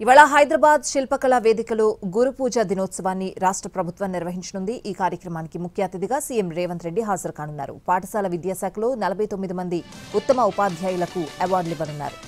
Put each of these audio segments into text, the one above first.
ఇవాళ హైదరాబాద్ శిల్పకళా వేదికలో గురుపూజ దినోత్సవాన్ని రాష్ట్ర ప్రభుత్వం నిర్వహించనుంది. ఈ కార్యక్రమానికి ముఖ్య అతిథిగా సీఎం రేవంత్ రెడ్డి హాజరు కానున్నారు. పాఠశాల విద్యాశాఖలో 49 మంది ఉత్తమ ఉపాధ్యాయులకు అవార్డులు ఇవ్వనున్నారు.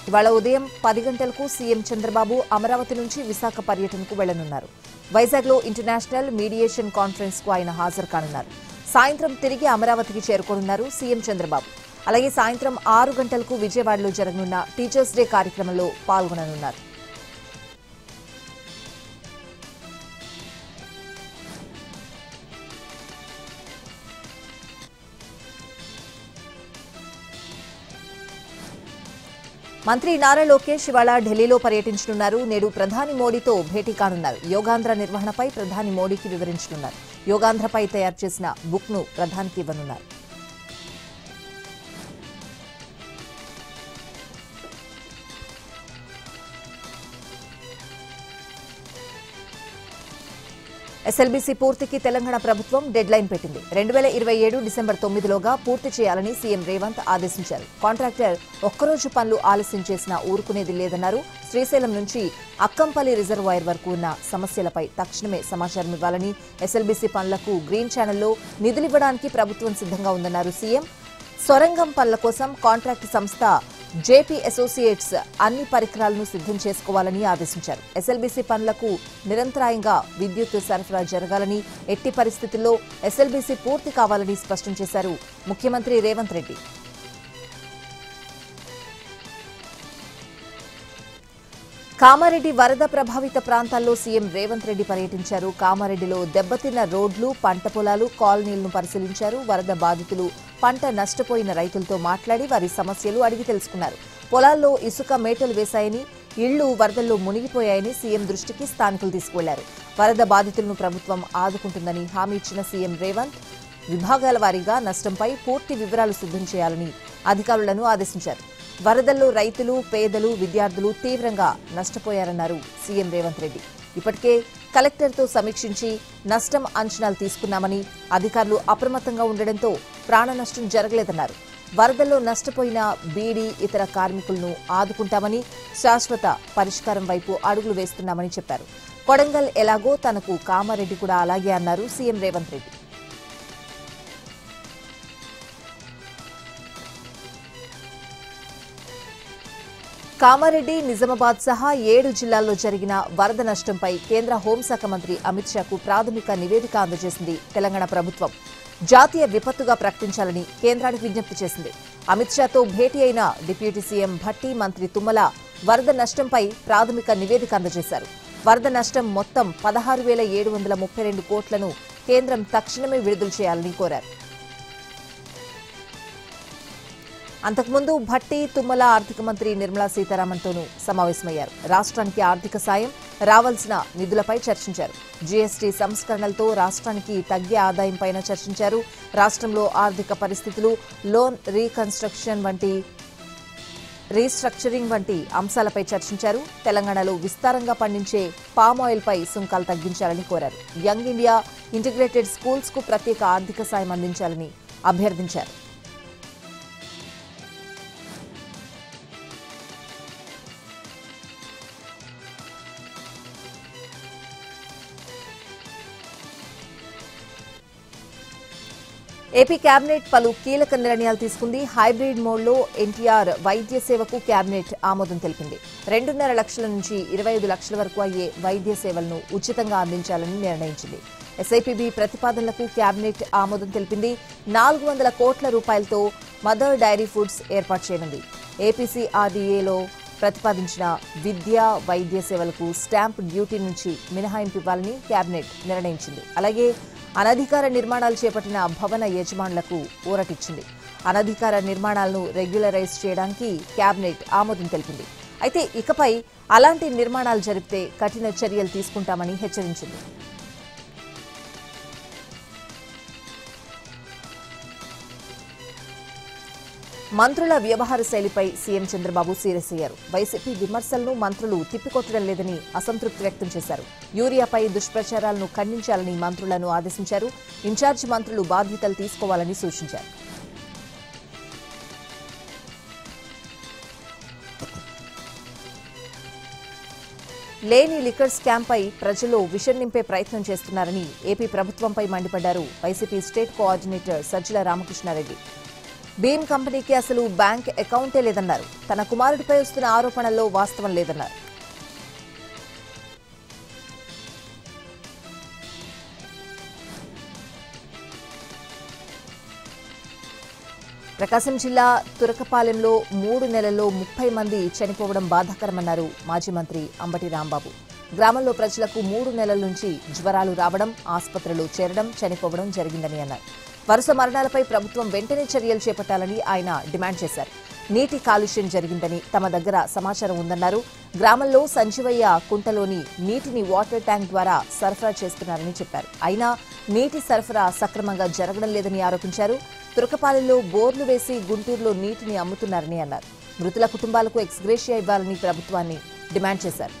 ఇవాళ ఉదయం 10 గంటలకు సీఎం చంద్రబాబు అమరావతి నుంచి విశాఖ పర్యటనకు వెళ్లనున్నారు. వైజాగ్లో ఇంటర్నేషనల్ మీడియేషన్ కాన్ఫరెన్స్ కు ఆయన హాజరు కానున్నారు. సాయంత్రం తిరిగి అమరావతికి చేరుకోనున్నారు సీఎం చంద్రబాబు. అలాగే సాయంత్రం 6 గంటలకు విజయవాడలో జరగనున్న టీచర్స్ డే కార్యక్రమంలో పాల్గొననున్నారు. మంత్రి నారా లోకేష్ ఇవాళ ఢిల్లీలో పర్యటించనున్నారు. నేడు ప్రధాని మోడీతో భేటీ కానున్నారు. యోగాంధ్ర నిర్వహణపై ప్రధాని మోడీకి వివరించనున్నారు. యోగాంధ్రపై తయారు చేసిన బుక్ ను ప్రధానికి ఇవ్వనున్నారు. ఎస్ఎల్బీసీ పూర్తికి తెలంగాణ ప్రభుత్వం డెడ్ లైన్ పెట్టింది. 2027 డిసెంబర్ 9లోగా పూర్తి చేయాలని సీఎం రేవంత్ ఆదేశించారు. కాంట్రాక్టర్ ఒక్కరోజు పనులు ఆలస్యం చేసినా ఊరుకునేది లేదన్నారు. శ్రీశైలం నుంచి అక్కంపల్లి రిజర్వాయర్ వరకు ఉన్న సమస్యలపై తక్షణమే సమాచారం ఇవ్వాలని, ఎస్ఎల్బీసీ పనులకు గ్రీన్ ఛానల్లో నిధులివ్వడానికి ప్రభుత్వం సిద్ధంగా ఉందన్నారు సీఎం. సొరంగం పనుల కోసం కాంట్రాక్టు సంస్థ జేపీ అసోసియేట్స్ అన్ని పరికరాలను సిద్ధం చేసుకోవాలని ఆదేశించారు. ఎస్ఎల్బీసీ పనులకు నిరంతరాయంగా విద్యుత్ సరఫరా జరగాలని, ఎట్టి పరిస్థితుల్లో ఎస్ఎల్బీసీ పూర్తి కావాలని స్పష్టం చేశారు ముఖ్యమంత్రి రేవంత్ రెడ్డి. కామారెడ్డి వరద ప్రభావిత ప్రాంతాల్లో సీఎం రేవంత్ రెడ్డి పర్యటించారు. కామారెడ్డిలో దెబ్బతిన్న రోడ్లు, పంట పొలాలు, కాలనీలను పరిశీలించారు. వరద బాధితులు, పంట నష్టపోయిన రైతులతో మాట్లాడి వారి సమస్యలు అడిగి తెలుసుకున్నారు. పొలాల్లో ఇసుక మేటలు వేశాయని, ఇళ్లు వరదల్లో మునిగిపోయాయని సీఎం దృష్టికి స్థానికులు తీసుకువెళ్లారు. వరద బాధితులను ప్రభుత్వం ఆదుకుంటుందని హామీ ఇచ్చిన సీఎం రేవంత్ విభాగాల వారీగా నష్టంపై పూర్తి వివరాలు సిద్ధం చేయాలని అధికారులను ఆదేశించారు. వరదల్లో రైతులు, పేదలు, విద్యార్థులు తీవ్రంగా నష్టపోయారన్నారు సీఎం రేవంత్ రెడ్డి. ఇప్పటికే కలెక్టర్తో సమీక్షించి నష్టం అంచనాలు తీసుకున్నామని, అధికారులు అప్రమత్తంగా ఉండడంతో ప్రాణ నష్టం జరగలేదన్నారు. వరదల్లో నష్టపోయిన బీడీ, ఇతర కార్మికులను ఆదుకుంటామని, శాశ్వత పరిష్కారం వైపు అడుగులు వేస్తున్నామని చెప్పారు. కొడంగల్ ఎలాగో తనకు కామారెడ్డి కూడా అలాగే అన్నారు సీఎం రేవంత్ రెడ్డి. కామారెడ్డి, నిజామాబాద్ సహా 7 జిల్లాల్లో జరిగిన వరద నష్టంపై కేంద్ర హోంశాఖ మంత్రి అమిత్ షాకు ప్రాథమిక నివేదిక అందజేసింది తెలంగాణ ప్రభుత్వం. జాతీయ విపత్తుగా ప్రకటించాలని కేంద్రానికి విజ్ఞప్తి చేసింది. అమిత్ షాతో భేటీ అయిన డిప్యూటీ సీఎం భట్టి, మంత్రి తుమ్మల వరద నష్టంపై ప్రాథమిక నివేదిక అందజేశారు. వరద నష్టం మొత్తం 16,732 కోట్లను కేంద్రం తక్షణమే విడుదల చేయాలని కోరారు. అంతకుముందు భట్టి, తుమ్మల ఆర్థిక మంత్రి నిర్మలా సీతారామన్తోనూ సమావేశమయ్యారు. రాష్ట్రానికి ఆర్థిక సాయం, రావాల్సిన నిధులపై చర్చించారు. జీఎస్టీ సంస్కరణలతో రాష్ట్రానికి తగ్గే ఆదాయంపై చర్చించారు. రాష్ట్రంలో ఆర్థిక పరిస్థితులు, లోన్ రీస్ట్రక్చరింగ్ వంటి అంశాలపై చర్చించారు. తెలంగాణలో విస్తారంగా పండించే పామ్ ఆయిల్ పై సుంకాలు తగ్గించాలని కోరారు. యంగ్ ఇండియా ఇంటిగ్రేటెడ్ స్కూల్స్ కు ప్రత్యేక ఆర్థిక సాయం అందించాలని అభ్యర్థించారు. ఏపీ కేబినెట్ పలు కీలక నిర్ణయాలు తీసుకుంది. హైబ్రిడ్ మోడ్లో ఎన్టీఆర్ వైద్య సేవకు కేబినెట్ ఆమోదం తెలిపింది. 2.5 లక్షల నుంచి 25 లక్షల వరకు అయ్యే వైద్య సేవలను ఉచితంగా అందించాలని నిర్ణయించింది. ఎస్ఐపిబి ప్రతిపాదనలకు కేబినెట్ ఆమోదం తెలిపింది. 400 కోట్ల రూపాయలతో మదర్ డైరీ ఫుడ్స్ ఏర్పాటు చేయనుంది. ఏపీసీఆర్డీఏలో ప్రతిపాదించిన విద్య, వైద్య సేవలకు స్టాంప్ డ్యూటీ నుంచి మినహాయింపు ఇవ్వాలని కేబినెట్ నిర్ణయించింది. అలాగే అనధికార నిర్మాణాలు చేపట్టిన భవన యజమానులకు ఊరటిచ్చింది. అనధికార నిర్మాణాలను రెగ్యులరైజ్ చేయడానికి కేబినెట్ ఆమోదం తెలిపింది. అయితే ఇకపై అలాంటి నిర్మాణాలు జరిపితే కఠిన చర్యలు తీసుకుంటామని హెచ్చరించింది. మంత్రుల వ్యవహార శైలిపై సీఎం చంద్రబాబు సీరియస్ అయ్యారు. వైసీపీ విమర్శలను మంత్రులు తిప్పికొట్టడం లేదని అసంతృప్తి వ్యక్తం చేశారు. యూరియాపై దుష్ప్రచారాలను ఖండించాలని మంత్రులను ఆదేశించారు. ఇన్ఛార్జి మంత్రులు బాధ్యతలు తీసుకోవాలని సూచించారు. లేని లిక్కర్ స్కామ్పై ప్రజల్లో విషం నింపే ప్రయత్నం చేస్తున్నారని ఏపీ ప్రభుత్వంపై మండిపడ్డారు YCP state coordinator Sajjala Ramakrishna Reddy. Bheem కంపెనీకి అసలు బ్యాంక్ అకౌంటే లేదన్నారు. తన కుమారుడిపై వస్తున్న ఆరోపణల్లో వాస్తవం లేదన్నారు. ప్రకాశం జిల్లా తురకపాలెంలో 3 నెలల్లో 30 మంది చనిపోవడం బాధాకరమన్నారు మాజీ మంత్రి అంబటి రాంబాబు. గ్రామంలో ప్రజలకు 3 నెలల నుంచి జ్వరాలు రావడం, ఆసుపత్రిలో చేరడం, చనిపోవడం జరిగిందని అన్నారు. వరుస మరణాలపై ప్రభుత్వం వెంటనే చర్యలు చేపట్టాలని ఆయన డిమాండ్ చేశారు. నీటి కాలుష్యం జరిగిందని తమ దగ్గర సమాచారం ఉందన్నారు. గ్రామంలో సంజీవయ్య కుంటలోని నీటిని వాటర్ ట్యాంక్ ద్వారా సరఫరా చేస్తున్నారని చెప్పారు. అయినా నీటి సరఫరా సక్రమంగా జరగడం లేదని ఆరోపించారు. తురకపాలెంలో బోర్లు వేసి గుంటూరులో నీటిని అమ్ముతున్నారని అన్నారు. మృతుల కుటుంబాలకు ఎక్స్గ్రేషియా ఇవ్వాలని ప్రభుత్వాన్ని డిమాండ్ చేశారు.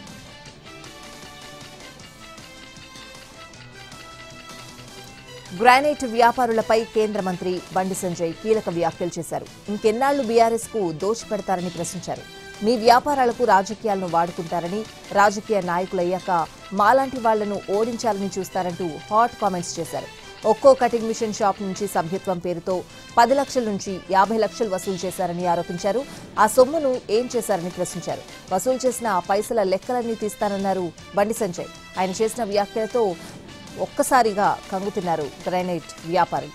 గ్రానైట్ వ్యాపారులపై కేంద్ర మంత్రి బండి సంజయ్ కీలక వ్యాఖ్యలు చేశారు. ఇంకెన్నాళ్లు బీఆర్ఎస్ కు దోచిపెడతారని ప్రశ్నించారు. మీ వ్యాపారాలకు రాజకీయాలను వాడుకుంటారని, రాజకీయ నాయకులయ్యాక మాలాంటి వాళ్లను ఓడించాలని చూస్తారంటూ హాట్ కామెంట్స్ చేశారు. ఒక్కో కటింగ్ మిషన్ షాప్ నుంచి సభ్యత్వం పేరుతో 10 లక్షల నుంచి 50 లక్షలు వసూలు చేశారని ఆరోపించారు. ఆ సొమ్మును ఏం చేశారని ప్రశ్నించారు. వసూలు చేసిన పైసల లెక్కలన్నీ తీస్తానన్నారు బండి సంజయ్. ఆయన చేసిన వ్యాఖ్యలతో ఒక్కసారిగా కంగుతిన్నారు గ్రానైట్ వ్యాపారి.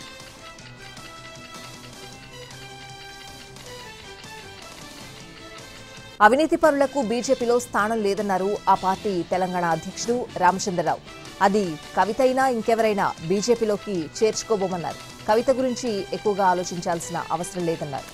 అవినీతి పరులకు బీజేపీలో స్థానం లేదన్నారు ఆ పార్టీ తెలంగాణ అధ్యక్షుడు రామచంద్రరావు. అది కవితైనా ఇంకెవరైనా బీజేపీలోకి చేర్చుకోబోమన్నారు. కవిత గురించి ఎక్కువగా ఆలోచించాల్సిన అవసరం లేదన్నారు.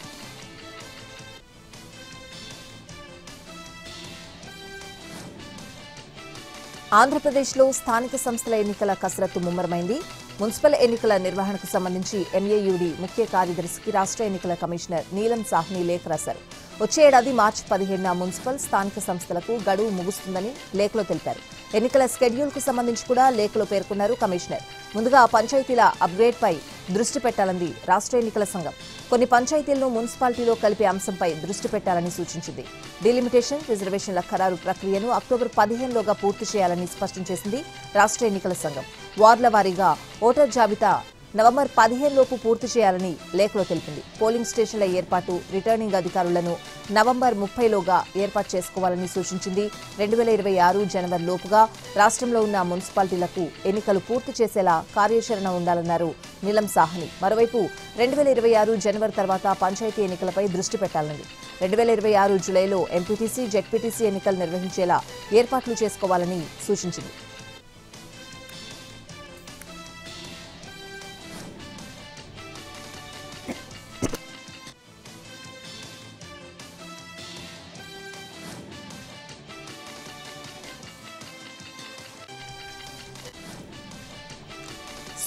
ఆంధ్రప్రదేశ్లో స్థానిక సంస్థల ఎన్నికల కసరత్తు ముమ్మరమైంది. మున్సిపల్ ఎన్నికల నిర్వహణకు సంబంధించి ఎంఏయూడీ ముఖ్య కార్యదర్శికి రాష్ట్ర ఎన్నికల కమిషనర్ నీలం సాహ్ని లేఖ రాశారు. వచ్చే ఏడాది మార్చి 15న మున్సిపల్ స్థానిక సంస్థలకు గడువు ముగుస్తుందని లేఖలో తెలిపారు. ఎన్నికల షెడ్యూల్కు సంబంధించి కూడా లేఖలో పేర్కొన్నారు కమిషనర్. ముందుగా పంచాయతీల అప్గ్రేడ్పై దృష్టి పెట్టాలంది రాష్ట్ర ఎన్నికల సంఘం. కొన్ని పంచాయతీలను మున్సిపాలిటీలో కలిపే అంశంపై దృష్టి పెట్టాలని సూచించింది. డీలిమిటేషన్, రిజర్వేషన్ల ఖరారు ప్రక్రియను అక్టోబర్ 15లోగా పూర్తి చేయాలని స్పష్టం చేసింది రాష్ట్ర ఎన్నికల సంఘం. వార్డుల వారీగా ఓటర్ జాబితా నవంబర్ 15 లోపు పూర్తి చేయాలని లేఖలో తెలిపింది. పోలింగ్ స్టేషన్ల ఏర్పాటు, రిటర్నింగ్ అధికారులను నవంబర్ 30లోగా ఏర్పాటు చేసుకోవాలని సూచించింది. 2026 జనవరి లోపుగా రాష్ట్రంలో ఉన్న మున్సిపాలిటీలకు ఎన్నికలు పూర్తి చేసేలా కార్యాచరణ ఉండాలన్నారు నీలం సాహ్ని. మరోవైపు 2026 జనవరి తర్వాత పంచాయతీ ఎన్నికలపై దృష్టి పెట్టాలన్నది. 2026 జూలైలో ఎంపీటీసీ, జెడ్పీటీసీ ఎన్నికలు నిర్వహించేలా ఏర్పాట్లు చేసుకోవాలని సూచించింది.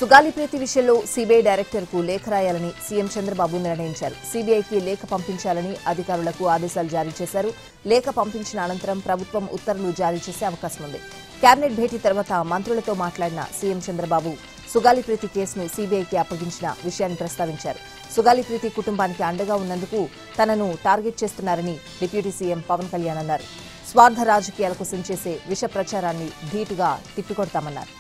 సుగాలి ప్రీతి విషయంలో సీబీఐ డైరెక్టర్కు లేఖ రాయాలని సీఎం చంద్రబాబు నిర్ణయించారు. సీబీఐకి లేఖ పంపించాలని అధికారులకు ఆదేశాలు జారీ చేశారు. లేఖ పంపించిన అనంతరం ప్రభుత్వం ఉత్తర్వులు జారీ చేసే అవకాశం ఉంది. కేబినెట్ భేటీ తర్వాత మంత్రులతో మాట్లాడిన సీఎం చంద్రబాబు సుగాలి ప్రీతి కేసును సీబీఐకి అప్పగించిన విషయాన్ని ప్రస్తావించారు. సుగాలి ప్రీతి కుటుంబానికి అండగా ఉన్నందుకు తనను టార్గెట్ చేస్తున్నారని డిప్యూటీ సీఎం పవన్ కళ్యాణ్ అన్నారు. స్వార్థ రాజకీయాల కోసం చేసే విష ప్రచారాన్ని ధీటుగా తిప్పికొడతామన్నారు.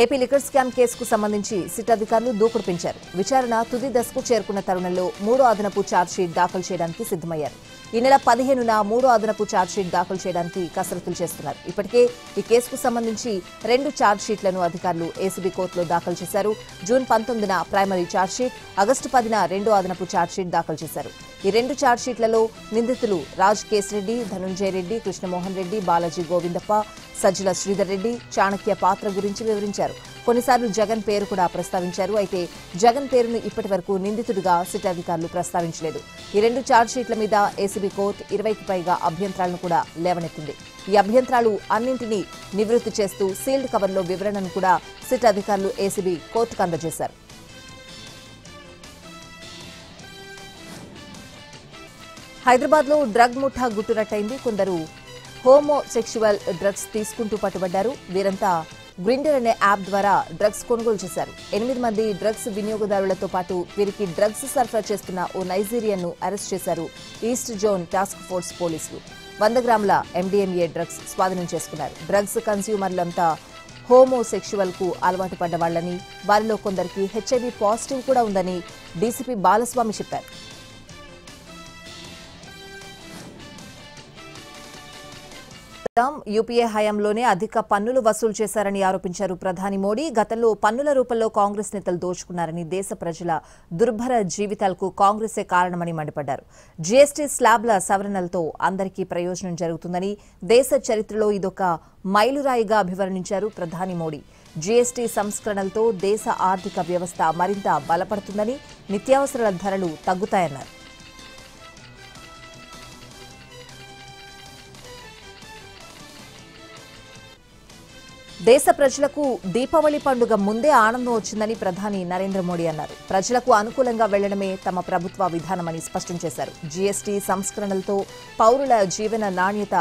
ఏపీ లిక్కర్ స్కామ్ కేసుకు సంబంధించి సిట్ అధికారులు దూకుడు పెంచారు. విచారణ తుది దశకు చేరుకున్న తరుణంలో 3వ అదనపు ఛార్జ్షీట్ దాఖలు చేయడానికి సిద్దమయ్యారు. ఈ నెల 15న 3వ అదనపు ఛార్జ్షీట్ దాఖలు చేయడానికి కసరత్తులు చేస్తున్నారు. ఇప్పటికే ఈ కేసుకు సంబంధించి 2 ఛార్జ్షీట్లను అధికారులు ఏసీబీ కోర్టులో దాఖలు చేశారు. జూన్ 19న ప్రైమరీ ఛార్జ్షీట్, ఆగస్టు 10న 2వ అదనపు ఛార్జ్షీట్ దాఖలు చేశారు. ఈ 2 ఛార్జ్షీట్లలో నిందితులు రాజ్ కేశిరెడ్డి, ధనుంజయ రెడ్డి, కృష్ణమోహన్ రెడ్డి, బాలాజీ గోవిందప్ప, సజ్జల శ్రీధర్ రెడ్డి, చాణక్య పాత్ర గురించి వివరించారు. ఆరోపించారు. కొన్నిసార్లు జగన్ పేరు కూడా ప్రస్తావించారు. అయితే జగన్ పేరును ఇప్పటి వరకు నిందితుడిగా సిట్ అధికారులు ప్రస్తావించలేదు. ఈ 2 ఛార్జ్షీట్ల మీద ఏసీబీ కోర్టు 20కి పైగా అభ్యంతరాలను కూడా లేవనెత్తింది. ఈ అభ్యంతరాలు అన్నింటినీ నివృత్తి చేస్తూ సీల్డ్ కవర్లో వివరణను కూడా సిట్ అధికారులు ఏసీబీ కోర్టుకు అందజేశారు. హైదరాబాద్లో డ్రగ్ ముఠా గుట్టురట్టయింది. కొందరు హోమోసెక్షువల్ డ్రగ్స్ తీసుకుంటూ పట్టుబడ్డారు. వీరంతా గ్రిండర్ అనే యాప్ ద్వారా డ్రగ్స్ కొనుగోలు చేశారు. 8 మంది డ్రగ్స్ వినియోగదారులతో పాటు వీరికి డ్రగ్స్ సరఫరా చేస్తున్న ఓ నైజీరియన్ను అరెస్ట్ చేశారు ఈస్ట్ జోన్ టాస్క్ ఫోర్స్ పోలీసులు. 100 గ్రాముల ఎండీఎంఏ డ్రగ్స్ స్వాధీనం చేసుకున్నారు. డ్రగ్స్ కన్స్యూమర్లంతా హోమోసెక్షువల్ కు అలవాటు పడ్డవాళ్లని, వారిలో కొందరికి హెచ్ఐవీ పాజిటివ్ కూడా ఉందని డీసీపీ బాలస్వామి చెప్పారు. యూపీఏ హయాంలోనే అధిక పన్నులు వసూలు చేశారని ఆరోపించారు ప్రధాని మోడీ. గతంలో పన్నుల రూపంలో కాంగ్రెస్ నేతలు దోచుకున్నారని, దేశ ప్రజల దుర్భర జీవితాలకు కాంగ్రెసే కారణమని మండిపడ్డారు. జీఎస్టీ స్లాబ్ల సవరణలతో అందరికీ ప్రయోజనం జరుగుతుందని, దేశ చరిత్రలో ఇదొక మైలురాయిగా అభివర్ణించారు ప్రధాని మోడీ. జీఎస్టీ సంస్కరణలతో దేశ ఆర్థిక వ్యవస్థ మరింత బలపడుతుందని, నిత్యావసరాల ధరలు తగ్గుతాయన్నారు. దేశ ప్రజలకు దీపావళి పండుగ ముందే ఆనందం వచ్చిందని ప్రధాని నరేంద్ర మోడీ అన్నారు. ప్రజలకు అనుకూలంగా వెళ్లడమే తమ ప్రభుత్వ విధానమని స్పష్టం చేశారు. జీఎస్టీ సంస్కరణలతో పౌరుల జీవన నాణ్యత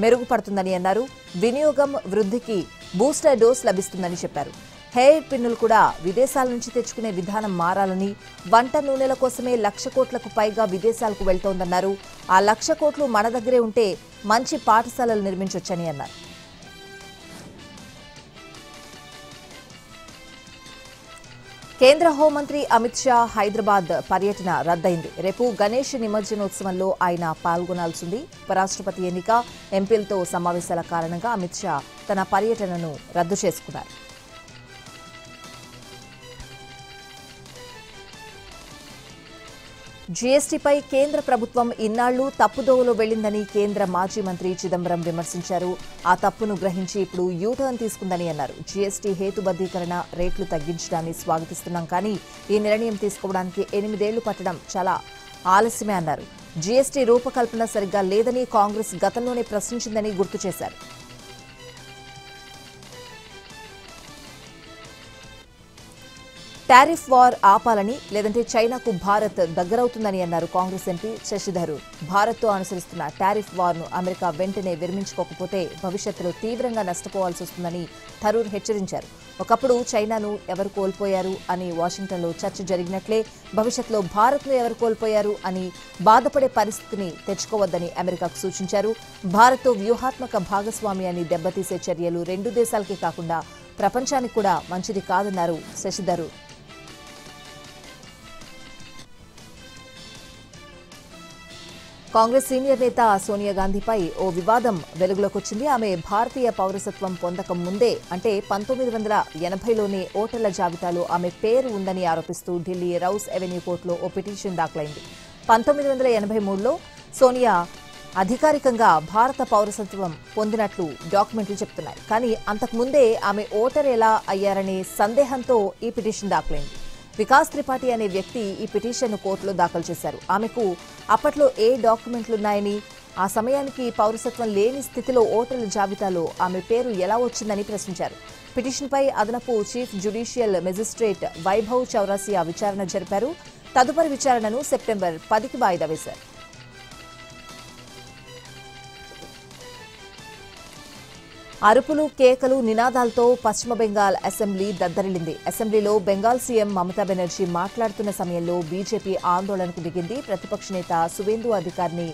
మెరుగుపడుతుందని అన్నారు. వినియోగం వృద్ధికి బూస్టర్ డోస్ లభిస్తుందని చెప్పారు. హెయిర్ పిన్నులు కూడా విదేశాల నుంచి తెచ్చుకునే విధానం మారాలని, వంట నూనెల కోసమే 1,00,000 కోట్లకు పైగా విదేశాలకు వెళ్తోందన్నారు. ఆ 1,00,000 కోట్లు మన దగ్గరే ఉంటే మంచి పాఠశాలలు నిర్మించొచ్చని అన్నారు. కేంద్ర హోంమంత్రి అమిత్ షా హైదరాబాద్ పర్యటన రద్దయింది. రేపు గణేష్ నిమజ్జనోత్సవంలో ఆయన పాల్గొనాల్సింది. ఉపరాష్ట్రపతి ఎన్నిక, ఎంపీలతో సమావేశాల కారణంగా అమిత్ షా తన పర్యటనను రద్దు చేసుకున్నారు. జీఎస్టీపై కేంద్ర ప్రభుత్వం ఇన్నాళ్లు తప్పుదోవలో వెళ్లిందని కేంద్ర మాజీ మంత్రి చిదంబరం విమర్శించారు. ఆ తప్పును గ్రహించి ఇప్పుడు యూటర్న్ తీసుకుందని అన్నారు. జీఎస్టీ హేతుబద్ధీకరణ రేట్లు తగ్గించడాన్ని స్వాగతిస్తున్నాం, కానీ ఈ నిర్ణయం తీసుకోవడానికి 8 ఏళ్లు పట్టడం చాలా ఆలస్యమే అన్నారు. జీఎస్టీ రూపకల్పన సరిగ్గా లేదని కాంగ్రెస్ గతంలోనే ప్రశ్నించిందని గుర్తు చేశారు. టారిఫ్ వార్ ఆపాలని, లేదంటే చైనాకు భారత్ దగ్గరవుతుందని అన్నారు కాంగ్రెస్ ఎంపీ శశి థరూర్. భారత్తో అనుసరిస్తున్న టారిఫ్ వార్ను అమెరికా వెంటనే విరమించుకోకపోతే భవిష్యత్తులో తీవ్రంగా నష్టపోవాల్సి వస్తుందని థరూర్ హెచ్చరించారు. ఒకప్పుడు చైనాను ఎవరు కోల్పోయారు అని వాషింగ్టన్లో చర్చ జరిగినట్లే భవిష్యత్తులో భారత్ను ఎవరు కోల్పోయారు అని బాధపడే పరిస్థితిని తెచ్చుకోవద్దని అమెరికాకు సూచించారు. భారత్తో వ్యూహాత్మక భాగస్వామ్యాన్ని దెబ్బతీసే చర్యలు 2 దేశాలకే కాకుండా ప్రపంచానికి కూడా మంచిది కాదన్నారు శశి థరూర్. కాంగ్రెస్ సీనియర్ నేత సోనియా గాంధీపై ఓ వివాదం వెలుగులోకొచ్చింది. ఆమె భారతీయ పౌరసత్వం పొందక ముందే, అంటే 1980లోనే ఓటర్ల జాబితాలో ఆమె పేరు ఉందని ఆరోపిస్తూ ఢిల్లీ రౌస్ ఎవెన్యూ కోర్టులో ఓ పిటిషన్ దాఖలైంది. 1983లో సోనియా అధికారికంగా భారత పౌరసత్వం పొందినట్లు డాక్యుమెంట్లు చెప్తున్నాయి. కానీ అంతకుముందే ఆమె ఓటర్ ఎలా అయ్యారనే సందేహంతో ఈ పిటిషన్ దాఖలైంది. వికాస్ త్రిపాఠి అనే వ్యక్తి ఈ పిటిషన్ను కోర్టులో దాఖలు చేశారు. ఆమెకు అప్పట్లో ఏ డాక్యుమెంట్లున్నాయని, ఆ సమయానికి పౌరసత్వం లేని స్థితిలో ఓటర్ల జాబితాలో ఆమె పేరు ఎలా వచ్చిందని ప్రశ్నించారు. పిటిషన్పై అదనపు chief judicial magistrate Vaibhav Chaurasia విచారణ జరిపారు. తదుపరి విచారణను సెప్టెంబర్ 10కి వాయిదా వేశారు. అరుపులు, కేకలు, నినాదాలతో పశ్చిమ బెంగాల్ అసెంబ్లీ దద్దరిల్లింది. అసెంబ్లీలో బెంగాల్ సీఎం మమతా బెనర్జీ మాట్లాడుతున్న సమయంలో బీజేపీ ఆందోళనకు దిగింది. ప్రతిపక్ష నేత సువేందు అధికారిని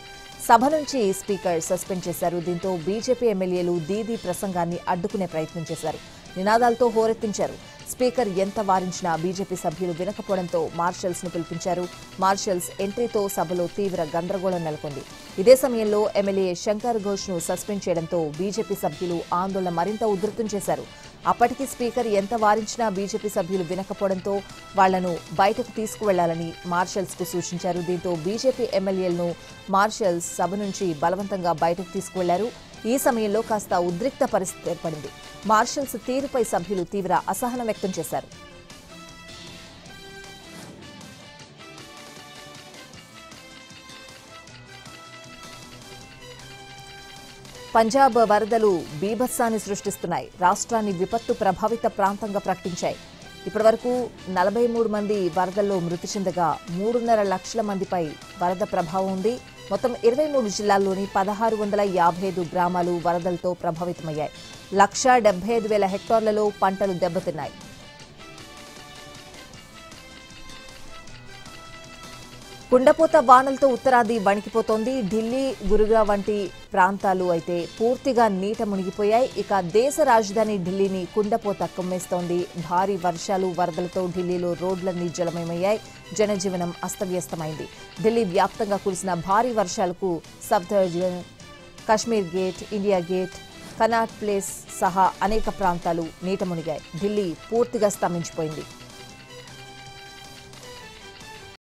సభ నుంచి స్పీకర్ సస్పెండ్ చేశారు. దీంతో బీజేపీ ఎమ్మెల్యేలు దీదీ ప్రసంగాన్ని అడ్డుకునే ప్రయత్నం చేశారు. నినాదాలతో హోరెత్తించారు. స్పీకర్ ఎంత వారించినా బీజేపీ సభ్యులు వినకపోవడంతో మార్షల్స్ ను పిలిపించారు. మార్షల్స్ ఎంట్రీతో సభలో తీవ్ర గందరగోళం నెలకొంది. ఇదే సమయంలో ఎమ్మెల్యే శంకర్ ఘోష్ ను సస్పెండ్ చేయడంతో బీజేపీ సభ్యులు ఆందోళన మరింత ఉధృతం చేశారు. అప్పటికి స్పీకర్ ఎంత వారించినా బీజేపీ సభ్యులు వినకపోవడంతో వాళ్లను బయటకు తీసుకువెళ్లాలని మార్షల్స్ కు సూచించారు. దీంతో బీజేపీ ఎమ్మెల్యేలను మార్షల్స్ సభ నుంచి బలవంతంగా బయటకు తీసుకువెళ్లారు. ఈ సమయంలో కాస్త ఉద్రిక్త పరిస్థితి ఏర్పడింది. మార్షల్స్ తీరుపై సభ్యులు తీవ్ర అసహనం వ్యక్తం చేశారు. పంజాబ్ వరదలు బీభత్సాన్ని సృష్టిస్తున్నాయి. రాష్ట్రాన్ని విపత్తు ప్రభావిత ప్రాంతంగా ప్రకటించాయి. ఇప్పటివరకు 43 మంది వరదల్లో మృతి చెందగా 3.5 లక్షల మందిపై వరద ప్రభావం ఉంది. మొత్తం 23 జిల్లాల్లోని 1655 గ్రామాలు వరదలతో ప్రభావితమయ్యాయి. 1,75,000 హెక్టార్లలో పంటలు దెబ్బతిన్నాయి. కుండపోత వానలతో ఉత్తరాది వణికిపోతోంది. ఢిల్లీ, గురుగ్రామ్ వంటి ప్రాంతాలు అయితే పూర్తిగా నీట మునిగిపోయాయి. ఇక దేశ రాజధాని ఢిల్లీని కుండపోత కమ్మేస్తోంది. భారీ వర్షాలు, వరదలతో ఢిల్లీలో రోడ్లన్నీ జలమయమయ్యాయి. జనజీవనం అస్తవ్యస్తమైంది. ఢిల్లీ వ్యాప్తంగా కురిసిన భారీ వర్షాలకు Safdarjung, Kashmir gate, India gate, cannot place సహా అనేక ప్రాంతాలు నీట మునిగాయి. ఢిల్లీ పూర్తిగా స్తంభించిపోయింది.